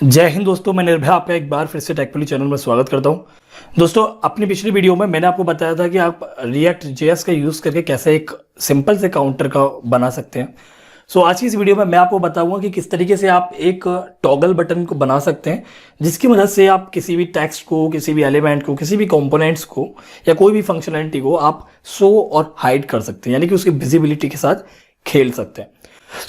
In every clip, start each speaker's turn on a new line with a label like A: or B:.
A: जय हिंद दोस्तों, मैं निर्भय आपका एक बार फिर से टेकपली चैनल में स्वागत करता हूं। दोस्तों, अपनी पिछली वीडियो में मैंने आपको बताया था कि आप रिएक्ट जेएस का यूज़ करके कैसे एक सिंपल से काउंटर का बना सकते हैं। आज की इस वीडियो में मैं आपको बताऊंगा कि किस तरीके से आप एक टॉगल बटन को बना सकते हैं, जिसकी मदद से आप किसी भी टेक्स्ट को, किसी भी एलिमेंट को, किसी भी कंपोनेंट्स को या कोई भी फंक्शनैलिटी को आप शो और हाइड कर सकते हैं, यानी कि उसकी विजिबिलिटी के साथ खेल सकते हैं।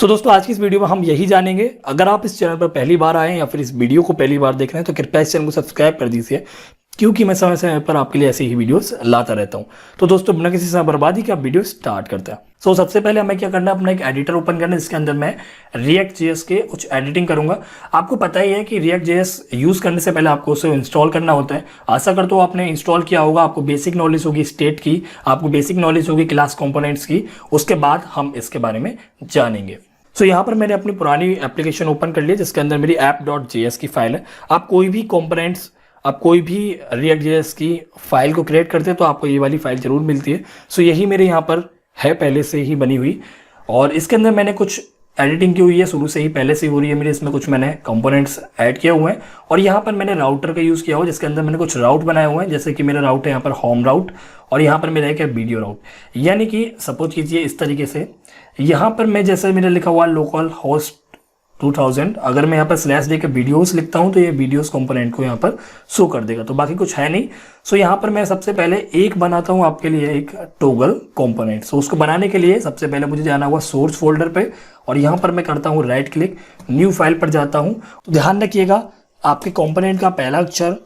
A: दोस्तों, आज की इस वीडियो में हम यही जानेंगे। अगर आप इस चैनल पर पहली बार आए या फिर इस वीडियो को पहली बार देख रहे हैं तो कृपया इस चैनल को सब्सक्राइब कर दीजिए, क्योंकि मैं समय समय पर आपके लिए ऐसी ही वीडियोस लाता रहता हूं। तो दोस्तों, बिना किसी समय बर्बादी के आप वीडियो स्टार्ट करते हैं। सबसे पहले हमें क्या करना है, अपना एक एडिटर ओपन करना है, जिसके अंदर मैं रिएक्ट जेएस के कुछ एडिटिंग करूंगा। आपको पता ही है कि रिएक्ट जेएस यूज करने से पहले आपको उसे इंस्टॉल करना होता है। आशा करता हूं आपने इंस्टॉल किया होगा। आपको बेसिक नॉलेज होगी स्टेट की, आपको बेसिक नॉलेज होगी क्लास कंपोनेंट्स की। उसके बाद हम इसके बारे में जानेंगे। यहाँ पर मैंने अपनी पुरानी एप्लीकेशन ओपन कर लिया, जिसके अंदर मेरी app.js की फाइल है। आप कोई भी कंपोनेंट्स, आप कोई भी रिएक्ट जेएस की फाइल को क्रिएट करते हैं तो आपको ये वाली फाइल जरूर मिलती है। यही मेरे यहाँ पर है, पहले से ही बनी हुई, और इसके अंदर मैंने कुछ एडिटिंग की हुई है, शुरू से ही पहले से ही हो रही है मेरे। इसमें कुछ मैंने कंपोनेंट्स ऐड किए हुए हैं, और यहाँ पर मैंने राउटर का यूज़ किया हुआ, जिसके अंदर मैंने कुछ राउट बनाए हुए हैं। जैसे कि मेरा राउट है यहाँ पर होम राउट, और यहाँ पर मेरा एक है वीडियो राउट। यानी कि सपोज कीजिए इस तरीके से, यहाँ पर मैं जैसे मैंने लिखा हुआ लोकल होस्ट 2000, अगर मैं यहाँ पर स्लैश दे के वीडियोस लिखता हूँ तो ये वीडियोस कंपोनेंट को यहाँ पर शो कर देगा। तो बाकी कुछ है नहीं। यहाँ पर मैं सबसे पहले एक बनाता हूँ आपके लिए एक टॉगल कंपोनेंट। उसको बनाने के लिए सबसे पहले मुझे जाना हुआ सोर्स फोल्डर पे, और यहाँ पर मैं करता हूँ राइट क्लिक, न्यू फाइल पर जाता हूँ। तो ध्यान रखिएगा, आपके कंपोनेंट का पहला अक्षर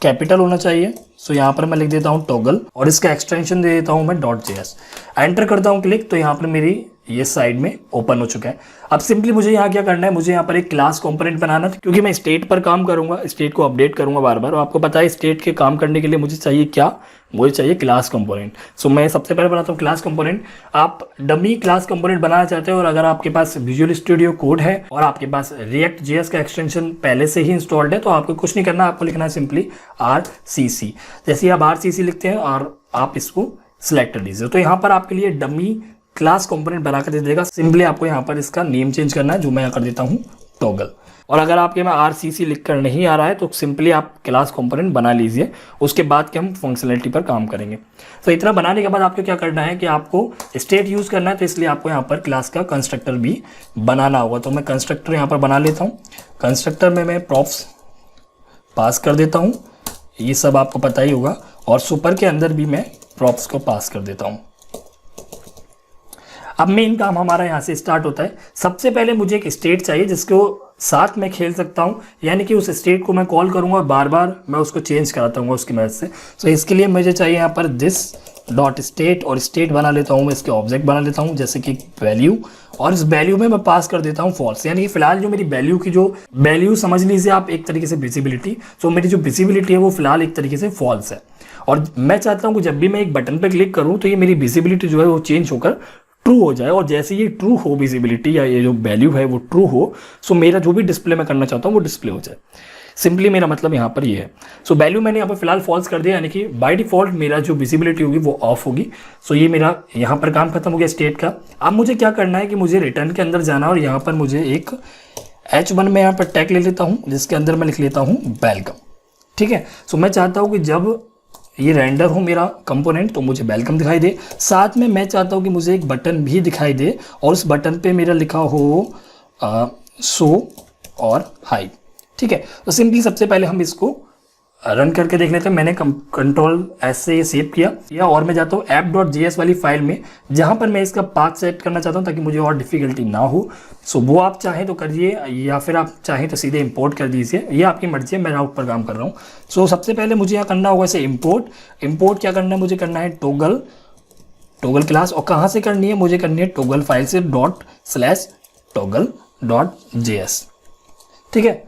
A: कैपिटल होना चाहिए। यहाँ पर मैं लिख देता हूँ टॉगल, और इसका एक्सटेंशन दे देता हूँ मैं .js। एंटर करता हूँ क्लिक, तो यहाँ पर मेरी ये साइड में ओपन हो चुका है। अब सिंपली मुझे यहाँ क्या करना है, मुझे यहाँ पर एक क्लास कंपोनेंट बनाना था, क्योंकि मैं स्टेट पर काम करूंगा, स्टेट को अपडेट करूंगा बार बार। और आपको पता है स्टेट के काम करने के लिए मुझे चाहिए क्या, मुझे चाहिए क्लास कंपोनेंट। मैं सबसे पहले बनाता हूँ क्लास कंपोनेंट। आप डमी क्लास कंपोनेंट बनाना चाहते हो, और अगर आपके पास विजुअल स्टूडियो कोड है और आपके पास रिएक्ट जेएस का एक्सटेंशन पहले से ही इंस्टॉल्ड है, तो आपको कुछ नहीं करना, आपको लिखना है सिंपली RCC। जैसे ही आप RCC लिखते हैं और आप इसको सिलेक्ट कर दीजिए, तो यहाँ पर आपके लिए डमी क्लास कंपोनेंट बना कर दे देगा। सिंपली आपको यहाँ पर इसका नेम चेंज करना है, जो मैं यहाँ कर देता हूँ टॉगल। और अगर आपके में RCC लिखकर नहीं आ रहा है तो सिंपली आप क्लास कंपोनेंट बना लीजिए, उसके बाद के हम फंक्शनलिटी पर काम करेंगे। इतना बनाने के बाद आपको क्या करना है कि आपको स्टेट यूज़ करना है, तो इसलिए आपको यहाँ पर क्लास का कंस्ट्रक्टर भी बनाना होगा। तो मैं कंस्ट्रक्टर यहाँ पर बना लेता हूँ। कंस्ट्रक्टर में मैं प्रॉप्स पास कर देता हूँ, ये सब आपको पता ही होगा, और सुपर के अंदर भी मैं प्रॉप्स को पास कर देता हूँ। अब मेन काम हमारा यहाँ से स्टार्ट होता है। सबसे पहले मुझे एक स्टेट चाहिए जिसको साथ में खेल सकता हूँ, यानी कि उस स्टेट को मैं कॉल करूँगा और बार बार मैं उसको चेंज कराता हूँ उसकी मदद से। इसके लिए मुझे चाहिए यहाँ पर दिस डॉट स्टेट, और स्टेट बना लेता हूँ मैं, इसके ऑब्जेक्ट बना लेता हूँ जैसे कि वैल्यू, और इस वैल्यू में मैं पास कर देता हूँ फॉल्स। यानी कि फिलहाल जो मेरी वैल्यू की जो वैल्यू समझ लीजिए आप एक तरीके से विजिबिलिटी, मेरी जो विजिबिलिटी है वो फिलहाल एक तरीके से फॉल्स है। और मैं चाहता हूँ कि जब भी मैं एक बटन पर क्लिक करूँ तो ये मेरी विजिबिलिटी जो है वो चेंज होकर ट्रू हो जाए, और जैसे ये ट्रू हो विजिबिलिटी या ये जो वैल्यू है वो ट्रू हो, मेरा जो भी डिस्प्ले मैं करना चाहता हूँ वो डिस्प्ले हो जाए। सिंपली मेरा मतलब यहाँ पर ये है। वैल्यू मैंने यहाँ पर फिलहाल फॉल्स कर दिया, यानी कि बाय डिफॉल्ट मेरा जो विजिबिलिटी होगी वो ऑफ होगी। ये मेरा यहाँ पर काम खत्म हो गया स्टेट का। अब मुझे क्या करना है कि मुझे रिटर्न के अंदर जाना, और यहाँ पर मुझे एक H1 में यहाँ पर टैग ले लेता हूँ, जिसके अंदर मैं लिख लेता हूँ वेलकम। ठीक है। मैं चाहता हूँ कि जब ये रेंडर हो मेरा कंपोनेंट तो मुझे वेलकम दिखाई दे। साथ में मैं चाहता हूँ कि मुझे एक बटन भी दिखाई दे, और उस बटन पे मेरा लिखा हो शो और हाइड। ठीक है। सिंपली सबसे पहले हम इसको रन करके देख लेते हैं। मैंने कंट्रोल S से ये सेव किया, और मैं जाता हूँ app.js वाली फाइल में, जहाँ पर मैं इसका पाथ सेट करना चाहता हूँ ताकि मुझे और डिफिकल्टी ना हो। वो आप चाहें तो करिए, या फिर आप चाहें तो सीधे इंपोर्ट कर दीजिए, ये आपकी मर्जी है। मैं राउट पर काम कर रहा हूँ। सबसे पहले मुझे यहाँ करना होगा इसे इंपोर्ट क्या करना है, मुझे करना है टॉगल क्लास। और कहाँ से करनी है, मुझे करनी है टॉगल फाइल से ./toggle.js। ठीक है।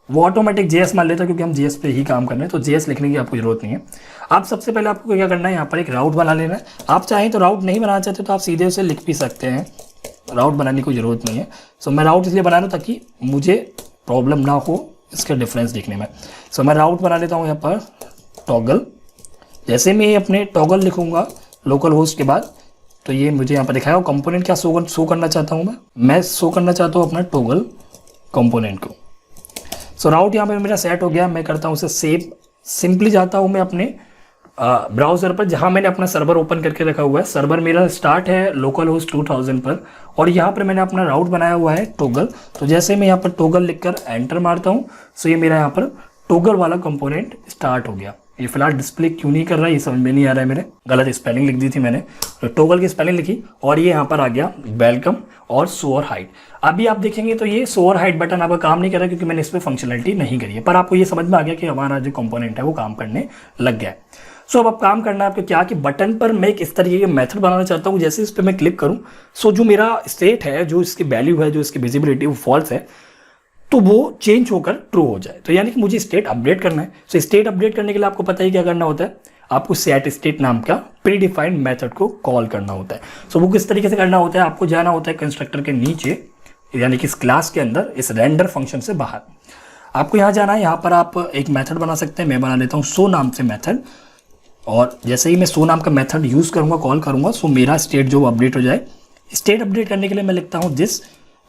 A: वो ऑटोमेटिक JS मान लेता है, क्योंकि हम JS पे ही काम कर रहे हैं, तो JS लिखने की आपको जरूरत नहीं है। आप सबसे पहले आपको क्या करना है, यहाँ पर एक राउट बना लेना है। आप चाहें तो राउट नहीं बनाना चाहते तो आप सीधे उसे लिख भी सकते हैं, राउट बनाने की जरूरत नहीं है। मैं राउट इसलिए बना रहा हूँ ताकि मुझे प्रॉब्लम ना हो इसका डिफरेंस दिखने में। मैं राउट बना लेता हूँ यहाँ पर टॉगल। जैसे मैं अपने टॉगल लिखूंगा लोकल होस्ट के बाद, तो ये मुझे यहाँ पर दिखाया। कंपोनेंट क्या शो करना चाहता हूँ मैं शो करना चाहता हूँ अपना टॉगल कंपोनेंट को। सो राउट यहाँ पे मेरा सेट हो गया। मैं करता हूँ उसे सेव। सिंपली जाता हूँ मैं अपने ब्राउजर पर जहाँ मैंने अपना सर्वर ओपन करके रखा हुआ है। सर्वर मेरा स्टार्ट है लोकल होस्ट 2000 पर और यहाँ पर मैंने अपना राउट बनाया हुआ है टोगल। तो जैसे मैं यहाँ पर टोगल लिखकर एंटर मारता हूँ सो ये मेरा यहाँ पर टोगल वाला कंपोनेंट स्टार्ट हो गया। ये फिलहाल डिस्प्ले क्यों नहीं कर रहा है ये समझ में नहीं आ रहा है। मेरे गलत स्पेलिंग लिख दी थी मैंने, तो टोगल की स्पेलिंग लिखी और ये यहाँ पर आ गया वेलकम और शो और हाइड। अभी आप देखेंगे तो ये शो और हाइड बटन आपका काम नहीं कर रहा क्योंकि मैंने इस पर फंक्शनलिटी नहीं करी है, पर आपको ये समझ में आ गया कि हमारा जो कंपोनेंट है वो काम करने लग गया है। सो अब काम करना है आपको क्या कि बटन पर मैं एक इस तरीके के मेथड बनाना चाहता हूँ। जैसे इस पर मैं क्लिक करूँ सो जो मेरा स्टेट है, जो इसकी वैल्यू है, जो इसकी विजिबिलिटी वो फॉल्स है, तो वो चेंज होकर ट्रू हो जाए। तो यानी कि मुझे स्टेट अपडेट करना है। सो स्टेट अपडेट करने के लिए आपको पता ही क्या करना होता है, आपको सेट स्टेट नाम का प्री डिफाइंड मेथड को कॉल करना होता है। सो वो किस तरीके से करना होता है, आपको जाना होता है कंस्ट्रक्टर के नीचे, यानी कि इस क्लास के अंदर, इस रेंडर फंक्शन से बाहर आपको यहाँ जाना है। यहाँ पर आप एक मेथड बना सकते हैं। मैं बना लेता हूँ सो नाम से मेथड, और जैसे ही मैं सो नाम का मेथड यूज़ करूँगा, कॉल करूँगा, सो मेरा स्टेट जो अपडेट हो जाए। स्टेट अपडेट करने के लिए मैं लिखता हूँ दिस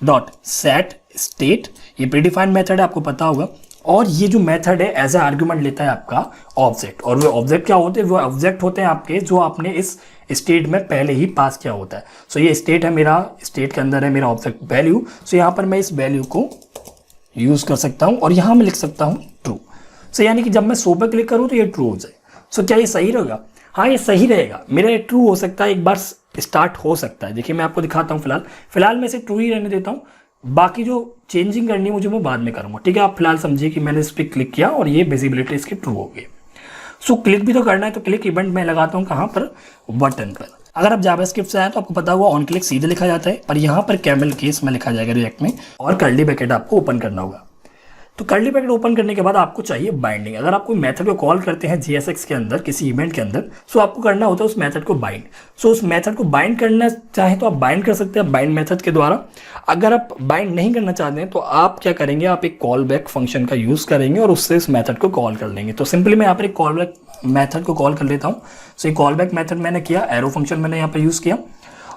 A: डॉट सेट स्टेट। ये प्रीडिफाइंड मेथड है, आपको पता होगा। और ये जो मेथड है एज ए आर्ग्यूमेंट लेता है आपका ऑब्जेक्ट, और वो ऑब्जेक्ट क्या होते हैं, वो ऑब्जेक्ट होते हैं आपके जो आपने इस स्टेट में पहले ही पास किया होता है। सो ये स्टेट है मेरा, स्टेट के अंदर है मेरा ऑब्जेक्ट वैल्यू। सो यहाँ पर मैं इस वैल्यू को यूज़ कर सकता हूँ और यहाँ मैं लिख सकता हूँ ट्रू। सो यानी कि जब मैं सो पर क्लिक करूँ तो ये ट्रू हो जाए। सो क्या ये सही रहेगा? हाँ, ये सही रहेगा। मेरा ये ट्रू हो सकता है, एक बार स्टार्ट हो सकता है। देखिए मैं आपको दिखाता हूँ। फिलहाल मैं इसे ट्रू ही रहने देता हूँ, बाकी जो चेंजिंग करनी है मुझे वो बाद में करूँगा। ठीक है, आप फिलहाल समझिए कि मैंने इस पर क्लिक किया और ये विजिबिलिटी इसकी ट्रू हो गई। सो क्लिक भी तो करना है, तो क्लिक इवेंट मैं लगाता हूँ कहाँ पर, बटन पर। अगर आप जावास्क्रिप्ट से आए तो आपको पता हुआ ऑन क्लिक सीधे लिखा जाता है, पर यहाँ पर कैमल केस में लिखा जाएगा रिएक्ट में, और कर्ली ब्रैकेट आपको ओपन करना होगा। तो कर्ली ब्रैकेट ओपन करने के बाद आपको चाहिए बाइंडिंग। अगर आप कोई मेथड को कॉल करते हैं JSX के अंदर किसी इवेंट के अंदर, सो आपको करना होता है उस मेथड को बाइंड। सो उस मेथड को बाइंड करना चाहे तो आप बाइंड कर सकते हैं बाइंड मेथड के द्वारा। अगर आप बाइंड नहीं करना चाहते हैं तो आप क्या करेंगे, आप एक कॉल बैक फंक्शन का यूज़ करेंगे और उससे इस मेथड को कॉल कर लेंगे। तो सिंपली मैं यहाँ पर एक कॉल बैक मेथड को कॉल कर लेता हूँ। सो ये कॉल बैक मेथड मैंने किया, एरो फंक्शन मैंने यहाँ पर यूज़ किया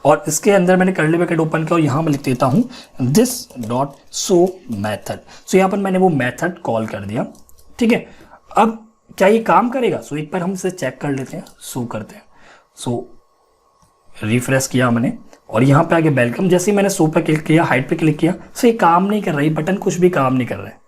A: और इसके अंदर मैंने कर्ली ब्रैकेट ओपन किया और यहाँ मैं लिख देता हूँ दिस डॉट सो मेथड। सो यहाँ पर मैंने वो मेथड कॉल कर दिया। ठीक है, अब क्या ये काम करेगा? सो एक बार हम इसे चेक कर लेते हैं, सो करते हैं। सो रिफ्रेश किया मैंने और यहाँ पे आगे वेलकम। जैसे ही मैंने सो पर क्लिक किया, हाइड पे क्लिक किया, सो ये काम नहीं कर रहा है, बटन कुछ भी काम नहीं कर रहा है।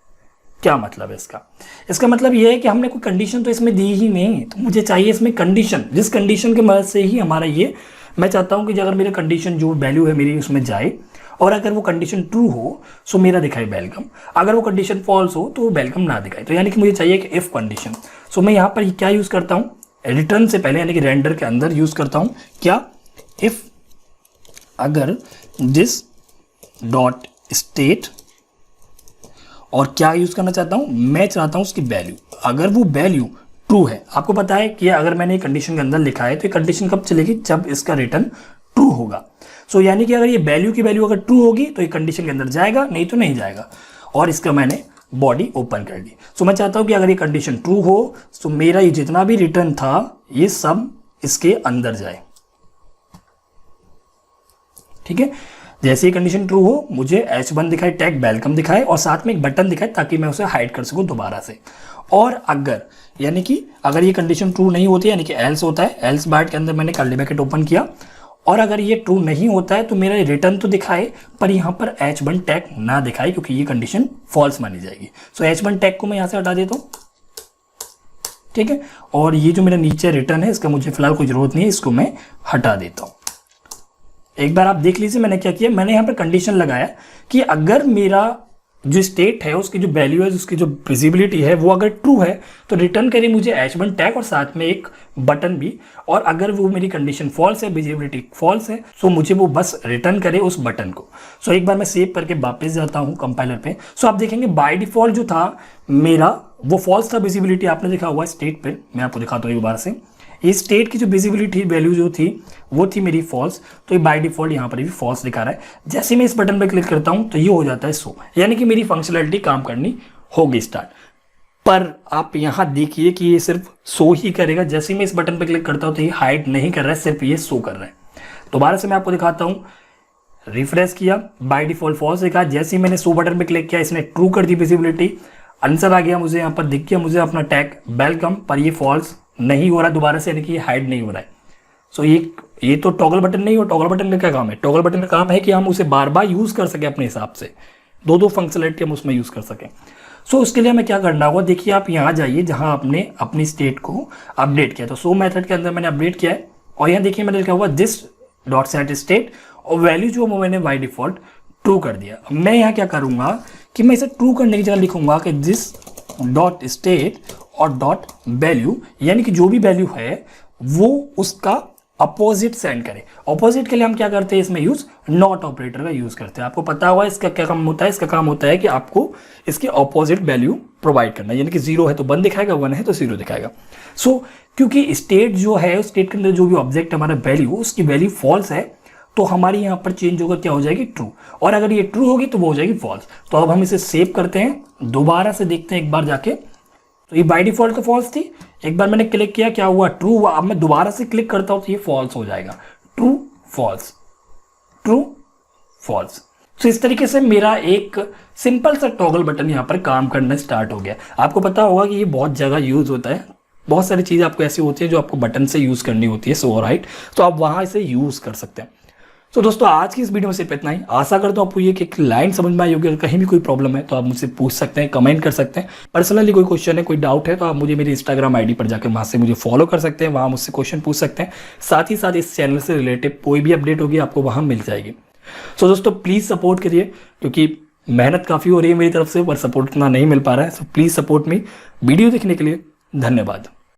A: क्या मतलब है इसका? इसका मतलब ये है कि हमने कोई कंडीशन तो इसमें दी ही नहीं, तो मुझे चाहिए इसमें कंडीशन, जिस कंडीशन की मदद से ही हमारा ये, मैं चाहता हूं कि अगर मेरा कंडीशन जो वैल्यू है मेरी उसमें जाए, और अगर वो कंडीशन ट्रू हो सो मेरा दिखाए वेलकम, अगर वो कंडीशन फॉल्स हो तो वो वेलकम ना दिखाए। तो यानी कि मुझे चाहिए कि इफ कंडीशन। सो मैं यहाँ पर क्या यूज़ करता हूँ, रिटर्न से पहले यानी कि रेंडर के अंदर यूज़ करता हूँ क्या, इफ अगर दिस डॉट स्टेट, और क्या यूज़ करना चाहता हूँ, मैं चाहता हूँ उसकी वैल्यू, अगर वो वैल्यू ट्रू है। आपको पता है कि अगर मैंने कंडीशन के अंदर लिखा है तो ये कंडीशन कब चलेगी, जब इसका रिटर्न ट्रू होगा। सो यानी कि अगर ये वैल्यू की वैल्यू अगर ट्रू होगी तो ये कंडीशन के अंदर जाएगा, नहीं तो नहीं जाएगा। और इसका मैंने बॉडी ओपन कर दी। सो मैं चाहता हूँ कि अगर ये कंडीशन ट्रू हो तो मेरा ये जितना भी रिटर्न था ये सब इसके अंदर जाए। ठीक है, जैसे ही कंडीशन ट्रू हो मुझे H1 दिखाए, टैग वेलकम दिखाए और साथ में एक बटन दिखाए ताकि मैं उसे हाइड कर सकूं दोबारा से। और अगर यानी कि अगर ये कंडीशन ट्रू नहीं होती यानी कि एल्स होता है, एल्स बार के अंदर मैंने कर्ली ब्रैकेट ओपन किया, और अगर ये ट्रू नहीं होता है तो मेरा रिटर्न तो दिखाए पर यहाँ पर H1 टैग ना दिखाए क्योंकि ये कंडीशन फॉल्स मानी जाएगी। सो H1 टैग को मैं यहाँ से हटा देता हूँ। ठीक है, और ये जो मेरा नीचे रिटर्न है इसका मुझे फिलहाल कोई जरूरत नहीं है, इसको मैं हटा देता हूँ। एक बार आप देख लीजिए मैंने क्या किया, मैंने यहाँ पर कंडीशन लगाया कि अगर मेरा जो स्टेट है उसकी जो वैल्यू है, उसकी जो विजिबिलिटी है वो अगर ट्रू है तो रिटर्न करे मुझे H1 टैग और साथ में एक बटन भी, और अगर वो मेरी कंडीशन फॉल्स है, विजिबिलिटी फॉल्स है, सो मुझे वो बस रिटर्न करे उस बटन को। सो एक बार मैं सेव करके वापस जाता हूँ कंपाइलर पे। सो आप देखेंगे बाय डिफॉल्ट जो था मेरा वो फॉल्स था, विजिबिलिटी आपने देखा हुआ स्टेट पे, मैं आपको दिखाता हूँ एक बार से। ये स्टेट की जो विजिबिलिटी वैल्यू जो थी वो थी मेरी फॉल्स, तो ये बाय डिफॉल्ट यहाँ पर भी फॉल्स दिखा रहा है। जैसे मैं इस बटन पर क्लिक करता हूँ तो ये हो जाता है सो, यानी कि मेरी फंक्शनलिटी काम करनी होगी स्टार्ट। पर आप यहाँ देखिए कि ये सिर्फ सो ही करेगा। जैसे ही मैं इस बटन पर क्लिक करता हूँ तो ये हाइड नहीं कर रहा है, सिर्फ ये सो कर रहा है। दोबारा से मैं आपको दिखाता हूँ, रिफ्रेश किया, बाय डिफॉल्ट फॉल्स दिखा। जैसे ही मैंने सो बटन पर क्लिक किया इसने ट्रू कर दी विजिबिलिटी। आंसर आ गया मुझे, यहाँ पर दिख गया मुझे अपना टैग वेलकम, पर ये फॉल्स नहीं हो रहा दोबारा से, यानी कि हाइड नहीं हो रहा है। सो ये तो टॉगल बटन नहीं हो, टॉगल बटन का क्या काम है? टॉगल बटन का काम है कि हम उसे बार बार यूज कर सकें अपने हिसाब से, दो फंक्शनलिटी हम उसमें यूज कर सकें। सो उसके लिए हमें क्या करना होगा, देखिए आप यहाँ जाइए जहाँ आपने अपनी स्टेट को अपडेट किया, तो शो मेथड के अंदर मैंने अपडेट किया है, और यहाँ देखिए मैंने लिखा हुआ दिस डॉट सेट स्टेट, और वैल्यू जो मैंने बाय डिफॉल्ट ट्रू कर दिया। मैं यहाँ क्या करूँगा कि मैं इसे ट्रू करने की जगह लिखूंगा कि दिस डॉट स्टेट और डॉट वैल्यू, यानी कि जो भी वैल्यू है वो उसका अपोजिट सेंड करें। अपोजिट के लिए हम क्या करते हैं इसमें यूज, नॉट ऑपरेटर का यूज करते हैं। आपको पता होगा इसका क्या काम होता है, इसका काम होता है कि आपको इसके अपोजिट वैल्यू प्रोवाइड करना, यानी कि 0 है तो 1 दिखाएगा, 1 है तो 0 दिखाएगा। सो क्योंकि स्टेट जो है, स्टेट के अंदर जो भी ऑब्जेक्ट हमारा वैल्यू, उसकी वैल्यू फॉल्स है, तो हमारी यहाँ पर चेंज होकर क्या हो जाएगी, ट्रू, और अगर ये ट्रू होगी तो वो हो जाएगी फॉल्स। तो अब हम इसे सेव करते हैं, दोबारा से देखते हैं एक बार जाके, तो ये बाय डिफॉल्ट तो फॉल्स थी, एक बार मैंने क्लिक किया क्या हुआ, ट्रू हुआ। अब मैं दोबारा से क्लिक करता हूं तो ये फॉल्स हो जाएगा, ट्रू फॉल्स, ट्रू फॉल्स। तो इस तरीके से मेरा एक सिंपल सा टॉगल बटन यहाँ पर काम करना स्टार्ट हो गया। आपको पता होगा कि ये बहुत जगह यूज होता है, बहुत सारी चीज़ें आपको ऐसी होती है जो आपको बटन से यूज करनी होती है, सो राइट, तो आप वहां इसे यूज कर सकते हैं। तो दोस्तों आज की इस वीडियो में सिर्फ इतना ही। आशा करता हूँ आपको ये कि एक लाइन समझ में आई होगी। अगर कहीं भी कोई प्रॉब्लम है तो आप मुझसे पूछ सकते हैं, कमेंट कर सकते हैं। पर्सनली कोई क्वेश्चन है, कोई डाउट है तो आप मुझे मेरी इंस्टाग्राम आईडी पर जाकर वहाँ से मुझे फॉलो कर सकते हैं, वहाँ मुझसे क्वेश्चन पूछ सकते हैं। साथ ही साथ इस चैनल से रिलेटेड कोई भी अपडेट होगी आपको वहाँ मिल जाएगी। सो दोस्तों प्लीज़ सपोर्ट करिए, क्योंकि मेहनत काफ़ी हो रही है मेरी तरफ से, पर सपोर्ट इतना नहीं मिल पा रहा है। So please support me. Video देखने के लिए धन्यवाद।